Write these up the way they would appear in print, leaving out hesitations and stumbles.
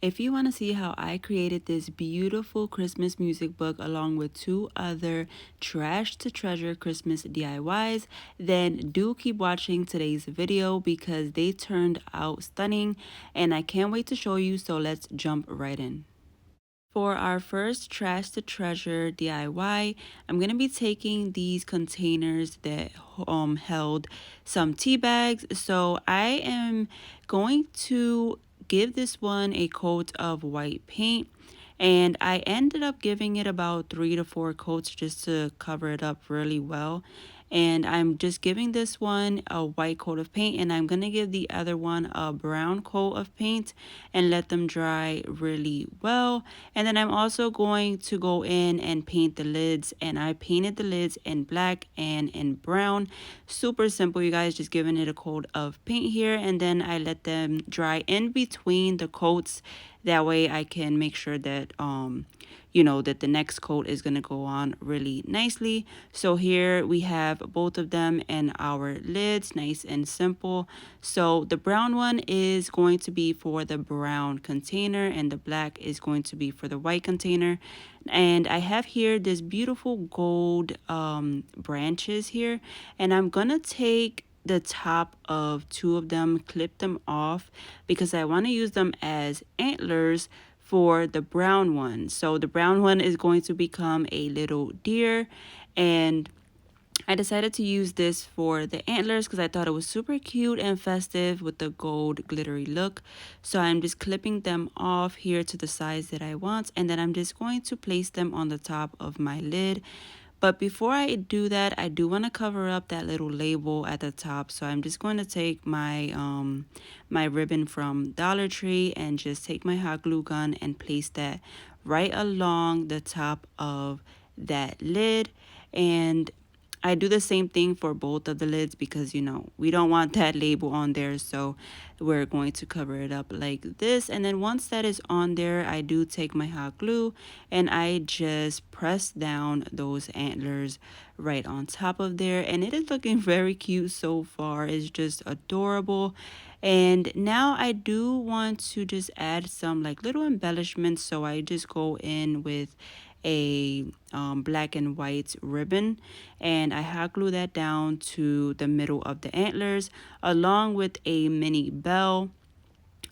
If you want to see how I created this beautiful Christmas music book along with 2 other trash to treasure Christmas DIYs, then do keep watching today's video because they turned out stunning and I can't wait to show you, so let's jump right in. For our first trash to treasure DIY, I'm going to be taking these containers that held some tea bags. So I am going to give this one a coat of white paint, and I ended up giving it about 3 to 4 coats just to cover it up really well. And I'm just giving this one a white coat of paint, and I'm going to give the other one a brown coat of paint and let them dry really well. And then I'm also going to go in and paint the lids, and I painted the lids in black and in brown. Super simple, you guys, just giving it a coat of paint here, and then I let them dry in between the coats. That way I can make sure that that the next coat is going to go on really nicely. So here we have both of them and our lids, nice and simple. So the brown one is going to be for the brown container and the black is going to be for the white container. And I have here this beautiful gold branches here, and I'm gonna take the top of 2 of them, clip them off because I want to use them as antlers for the brown one. So the brown one is going to become a little deer, and I decided to use this for the antlers because I thought it was super cute and festive with the gold glittery look. So I'm just clipping them off here to the size that I want, and then I'm just going to place them on the top of my lid. But before I do that, I do want to cover up that little label at the top. So I'm just going to take my my ribbon from Dollar Tree and just take my hot glue gun and place that right along the top of that lid. And I do the same thing for both of the lids because, we don't want that label on there. So we're going to cover it up like this. And then once that is on there, I do take my hot glue and I just press down those antlers right on top of there. And it is looking very cute so far. It's just adorable. And now I do want to just add some like little embellishments. So I just go in with a black and white ribbon and I hot glue that down to the middle of the antlers along with a mini bell.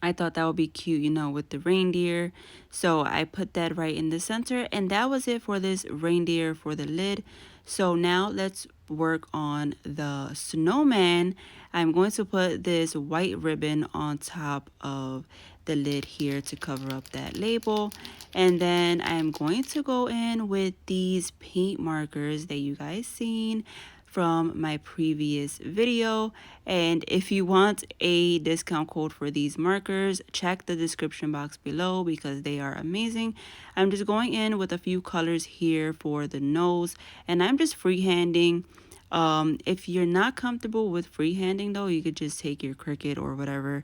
I thought that would be cute, with the reindeer. So I put that right in the center, and that was it for this reindeer for the lid. So now let's work on the snowman. I'm going to put this white ribbon on top of the lid here to cover up that label. And then I'm going to go in with these paint markers that you guys seen from my previous video. And if you want a discount code for these markers, check the description box below because they are amazing. I'm just going in with a few colors here for the nose, and I'm just freehanding. If you're not comfortable with freehanding though, you could just take your Cricut or whatever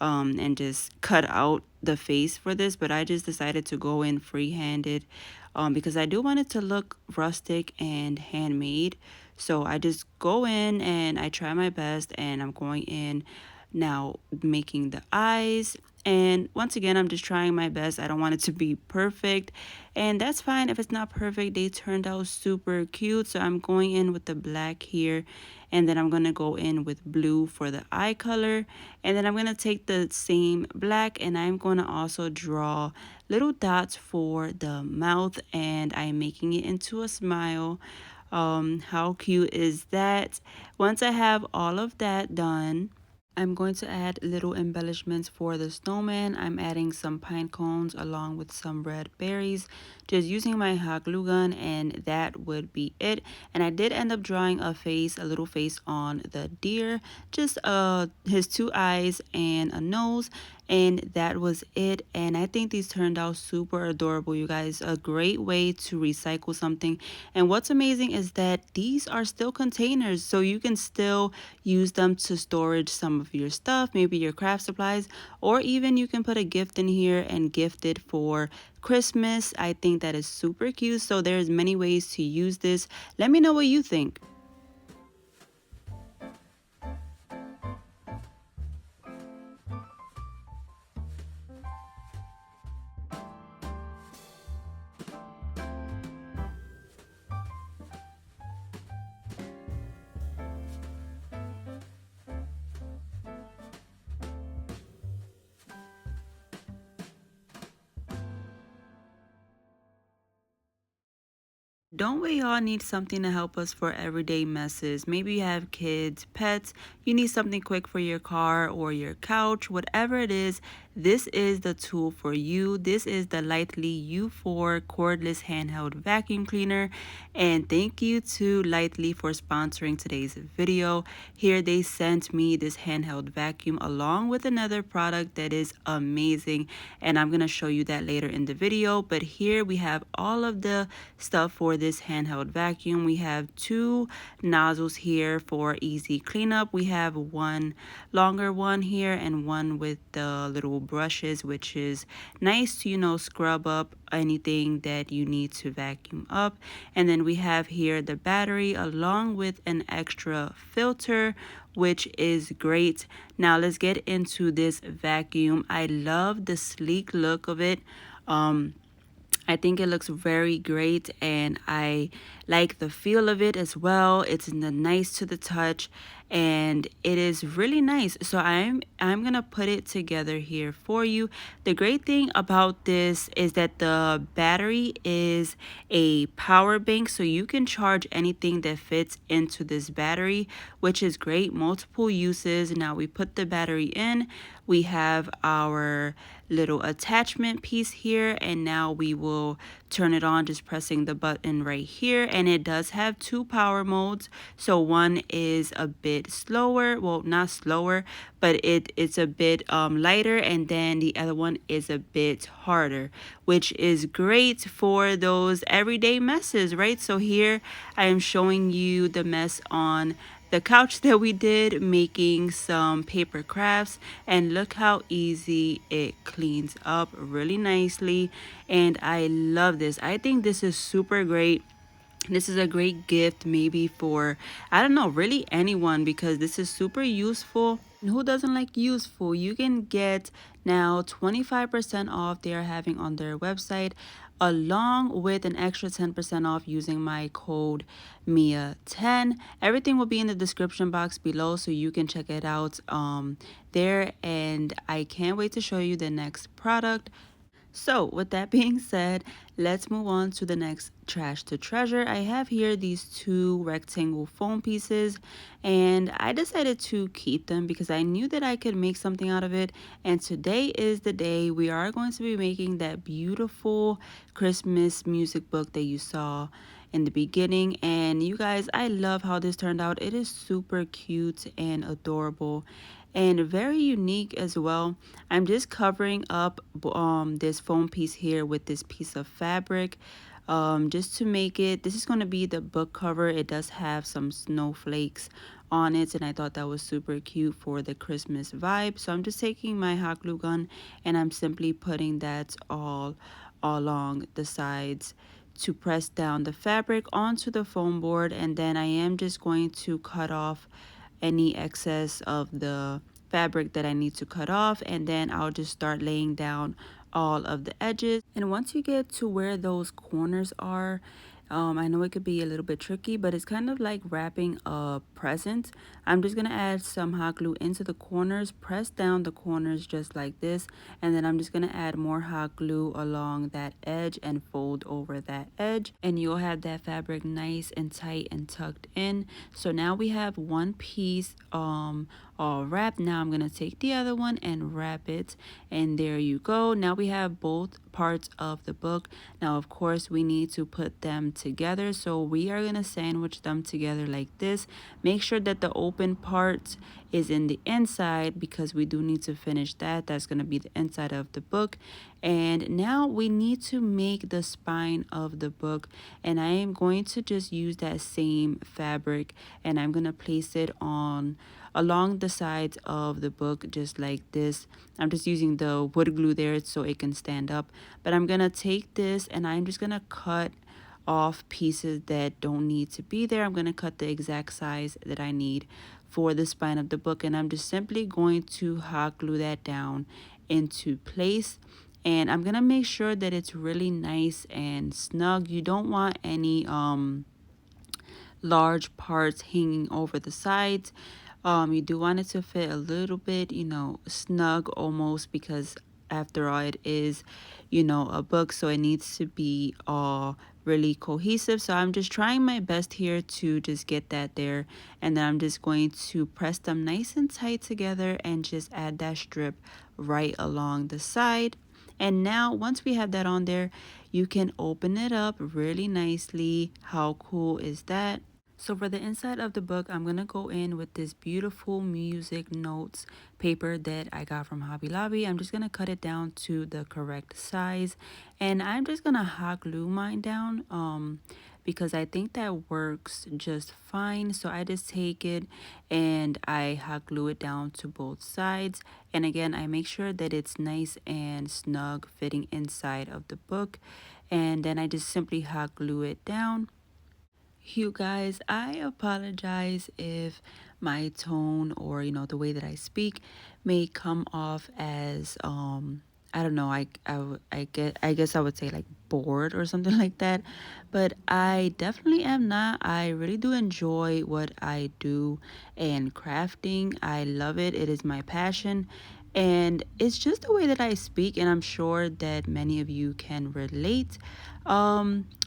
and just cut out the face for this, but I just decided to go in free-handed because I do want it to look rustic and handmade. So I just go in and I try my best, and I'm going in now making the eyes. And once again, I'm just trying my best. I don't want it to be perfect, and that's fine if it's not perfect. They turned out super cute. So I'm going in with the black here, and then I'm going to go in with blue for the eye color, and then I'm going to take the same black and I'm going to also draw little dots for the mouth, and I'm making it into a smile. How cute is that? Once I have all of that done, I'm going to add little embellishments for the snowman. I'm adding some pine cones along with some red berries, just using my hot glue gun, and that would be it. And I did end up drawing a little face on the deer, just his 2 eyes and a nose, and that was it. And I think these turned out super adorable, you guys. A great way to recycle something. And what's amazing is that these are still containers, so you can still use them to storage some of your stuff, maybe your craft supplies, or even you can put a gift in here and gift it for Christmas. I think that is super cute. So there's many ways to use this. Let me know what you think. Don't we all need something to help us for everyday messes? Maybe you have kids, pets, you need something quick for your car or your couch, whatever it is. This is the tool for you. This is the Litheli U4 cordless handheld vacuum cleaner. And thank you to Litheli for sponsoring today's video. Here they sent me this handheld vacuum along with another product that is amazing. And I'm going to show you that later in the video. But here we have all of the stuff for this handheld vacuum. We have two nozzles here for easy cleanup. We have one longer one here and one with the little brushes, which is nice to, scrub up anything that you need to vacuum up. And then we have here the battery along with an extra filter, which is great. Now let's get into this vacuum. I love the sleek look of it. I think it looks very great, and I like the feel of it as well. It's nice to the touch, and it is really nice. So I'm gonna put it together here for you. The great thing about this is that the battery is a power bank, so you can charge anything that fits into this battery, which is great. Multiple uses. Now we put the battery in. We have our little attachment piece here, and now we will turn it on just pressing the button right here. And it does have two power modes, so one is a bit slower, well, not slower, but it's a bit lighter, and then the other one is a bit harder, which is great for those everyday messes, right? So here I am showing you the mess on the couch that we did, making some paper crafts, and look how easy it cleans up really nicely. And I love this. I think this is super great. This is a great gift maybe for, I don't know, really anyone, because this is super useful. And who doesn't like useful? You can get now 25% off they are having on their website, along with an extra 10% off using my code MIA10. Everything will be in the description box below, so you can check it out there. And I can't wait to show you the next product. So with that being said, let's move on to the next trash to treasure. I have here these two rectangle foam pieces, and I decided to keep them because I knew that I could make something out of it. And today is the day we are going to be making that beautiful Christmas music book that you saw in the beginning. And you guys, I love how this turned out. It is super cute and adorable and very unique as well. I'm just covering up this foam piece here with this piece of fabric, just to make it, this is going to be the book cover. It does have some snowflakes on it, and I thought that was super cute for the Christmas vibe. So I'm just taking my hot glue gun and I'm simply putting that all along the sides to press down the fabric onto the foam board. And then I am just going to cut off any excess of the fabric that I need to cut off, and then I'll just start laying down all of the edges. And once you get to where those corners are, I know it could be a little bit tricky, but it's kind of like wrapping a present. I'm just going to add some hot glue into the corners, press down the corners just like this, and then I'm just going to add more hot glue along that edge and fold over that edge, and you'll have that fabric nice and tight and tucked in. So now we have one piece all wrapped. Now I'm going to take the other one and wrap it, and there you go. Now we have both parts of the book. Now of course we need to put them together, so we are going to sandwich them together like this. Make sure that the open part is in the inside, because we do need to finish that. That's going to be the inside of the book. And now we need to make the spine of the book, and I am going to just use that same fabric, and I'm going to place it on along the sides of the book just like this. I'm just using the wood glue there so it can stand up, but I'm gonna take this and I'm just gonna cut off pieces that don't need to be there. I'm gonna cut the exact size that I need for the spine of the book, and I'm just simply going to hot glue that down into place. And I'm gonna make sure that it's really nice and snug. You don't want any large parts hanging over the sides. You do want it to fit a little bit, snug almost, because after all, it is, a book, so it needs to be all really cohesive. So I'm just trying my best here to just get that there. And then I'm just going to press them nice and tight together and just add that strip right along the side. And now once we have that on there, you can open it up really nicely. How cool is that? So for the inside of the book, I'm going to go in with this beautiful music notes paper that I got from Hobby Lobby. I'm just going to cut it down to the correct size. And I'm just going to hot glue mine down because I think that works just fine. So I just take it and I hot glue it down to both sides. And again, I make sure that it's nice and snug fitting inside of the book. And then I just simply hot glue it down. You guys, I apologize if my tone or the way that I speak may come off as I don't know, I guess I would say like bored or something like that, but I definitely am not. I really do enjoy what I do, and crafting, I love it. It is my passion. And it's just the way that I speak, and I'm sure that many of you can relate.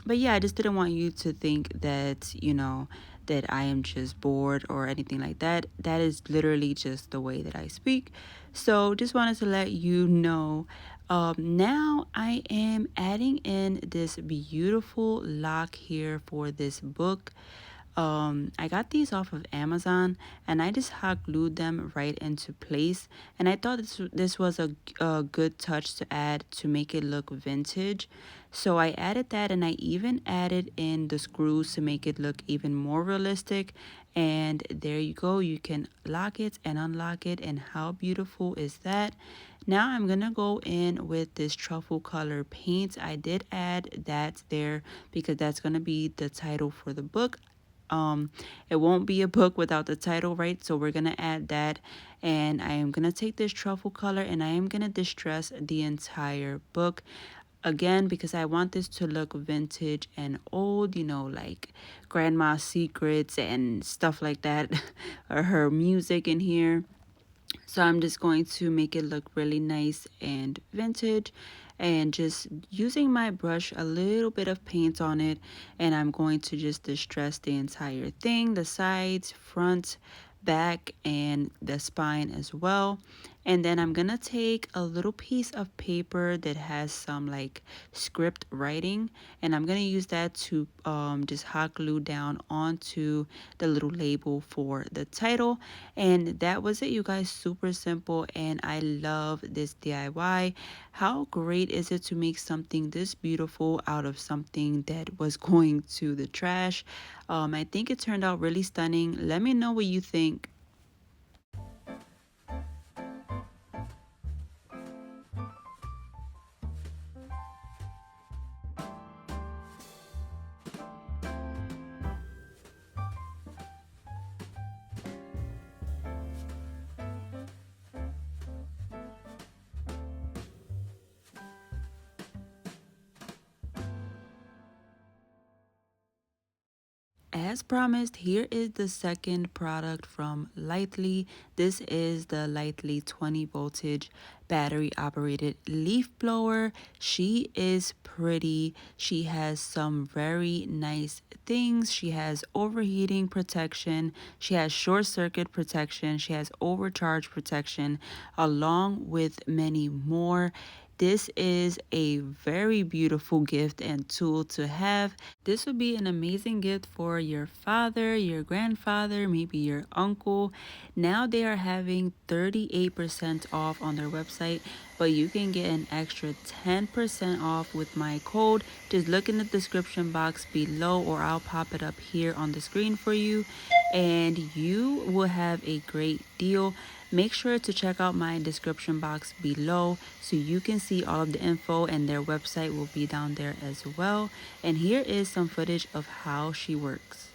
But yeah, I just didn't want you to think that, that I am just bored or anything like that. That is literally just the way that I speak. So just wanted to let you know. Now I am adding in this beautiful lock here for this book. I got these off of Amazon, and I just hot glued them right into place, and I thought this was a good touch to add to make it look vintage. So I added that, and I even added in the screws to make it look even more realistic. And there you go, you can lock it and unlock it, and how beautiful is that? Now I'm gonna go in with this truffle color paint. I did add that there because that's gonna be the title for the book. It won't be a book without the title, right? So we're gonna add that, and I am gonna take this truffle color and I am gonna distress the entire book again because I want this to look vintage and old, like grandma's secrets and stuff like that, or her music in here. So I'm just going to make it look really nice and vintage, and just using my brush, a little bit of paint on it, and I'm going to just distress the entire thing, the sides, front, back, and the spine as well. And then I'm gonna take a little piece of paper that has some like script writing, and I'm gonna use that to just hot glue down onto the little label for the title. And that was it, you guys. Super simple, and I love this DIY. How great is it to make something this beautiful out of something that was going to the trash? I think it turned out really stunning. Let me know what you think. As promised, here is the second product from Litheli. This is the Litheli 20 voltage battery operated leaf blower. She is pretty. She has some very nice things. She has overheating protection. She has short circuit protection. She has overcharge protection, along with many more. This is a very beautiful gift and tool to have. This would be an amazing gift for your father, your grandfather, maybe your uncle. Now they are having 38% off on their website, but you can get an extra 10% off with my code. Just look in the description box below, or I'll pop it up here on the screen for you, and you will have a great deal. Make sure to check out my description box below so you can see all of the info, and their website will be down there as well. And here is some footage of how she works.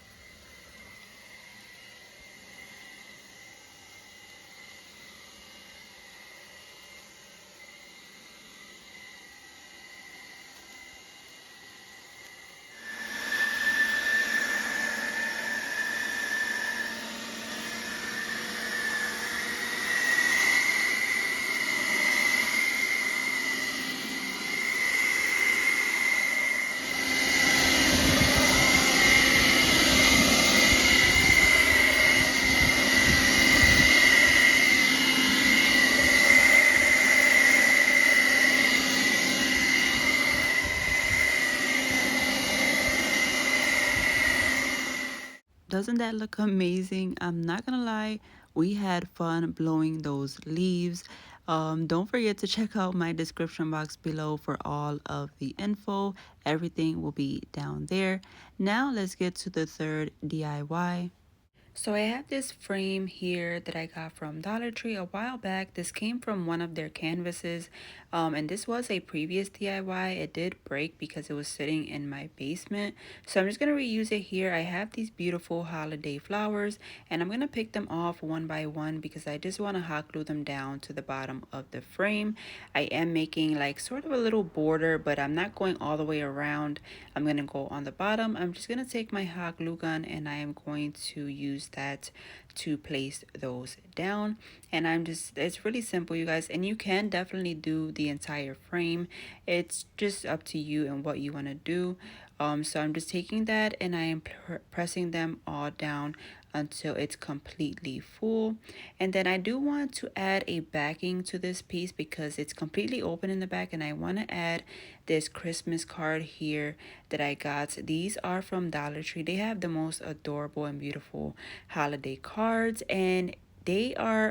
Doesn't that look amazing? I'm not gonna lie, we had fun blowing those leaves. Don't forget to check out my description box below for all of the info. Everything will be down there. Now let's get to the third DIY. So I have this frame here that I got from Dollar Tree a while back. This came from one of their canvases, and this was a previous DIY. It did break because it was sitting in my basement. So I'm just going to reuse it here. I have these beautiful holiday flowers, and I'm going to pick them off one by one because I just want to hot glue them down to the bottom of the frame. I am making like sort of a little border, but I'm not going all the way around. I'm going to go on the bottom. I'm just going to take my hot glue gun and I am going to use that to place those down. And it's really simple, you guys, and you can definitely do the entire frame. It's just up to you and what you want to do. So I'm just taking that and I am pressing them all down until it's completely full. And then I do want to add a backing to this piece because it's completely open in the back, and I want to add this Christmas card here that I got. These are from Dollar Tree. They have the most adorable and beautiful holiday cards, and they are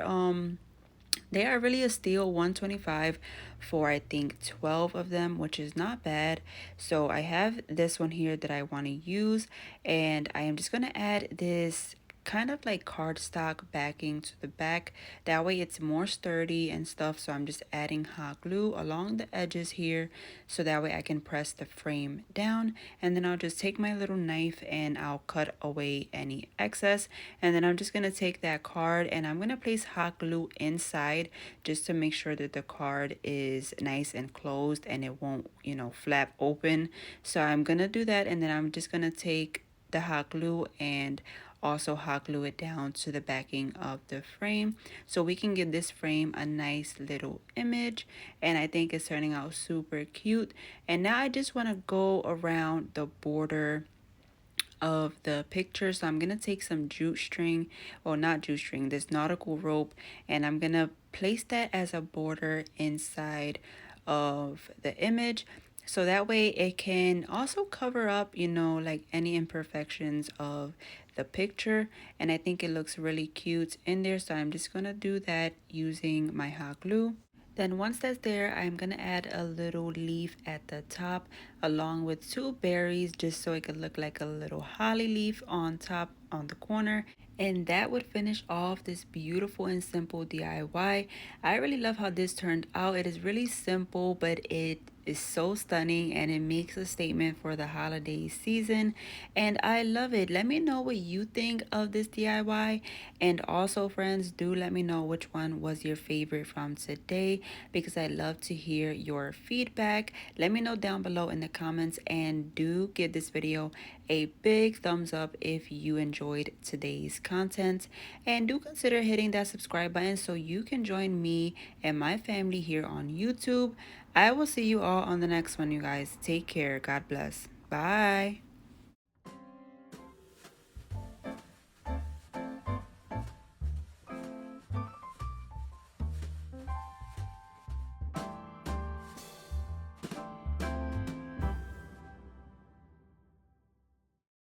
really a steal, 125 for I think 12 of them, which is not bad. So I have this one here that I want to use, and I am just going to add this kind of like cardstock backing to the back. That way it's more sturdy and stuff. So I'm just adding hot glue along the edges here so that way I can press the frame down, and then I'll just take my little knife and I'll cut away any excess. And then I'm just going to take that card and I'm going to place hot glue inside just to make sure that the card is nice and closed and it won't, flap open. So I'm going to do that, and then I'm just going to take the hot glue and also hot glue it down to the backing of the frame so we can give this frame a nice little image. And I think it's turning out super cute. And now I just want to go around the border of the picture. So I'm gonna take some jute string, or not jute string, this nautical rope, and I'm gonna place that as a border inside of the image, so that way it can also cover up, like any imperfections of the picture. And I think it looks really cute in there, so I'm just gonna do that using my hot glue. Then once that's there, I'm gonna add a little leaf at the top along with two berries just so it could look like a little holly leaf on top on the corner. And that would finish off this beautiful and simple DIY. I really love how this turned out. It is really simple, but it is so stunning and it makes a statement for the holiday season, and I love it. Let me know what you think of this DIY, and also friends, do let me know which one was your favorite from today because I love to hear your feedback. Let me know down below in the comments, and do give this video a big thumbs up if you enjoyed today's content, and do consider hitting that subscribe button so you can join me and my family here on YouTube. I will see you all on the next one, you guys. Take care. God bless. Bye.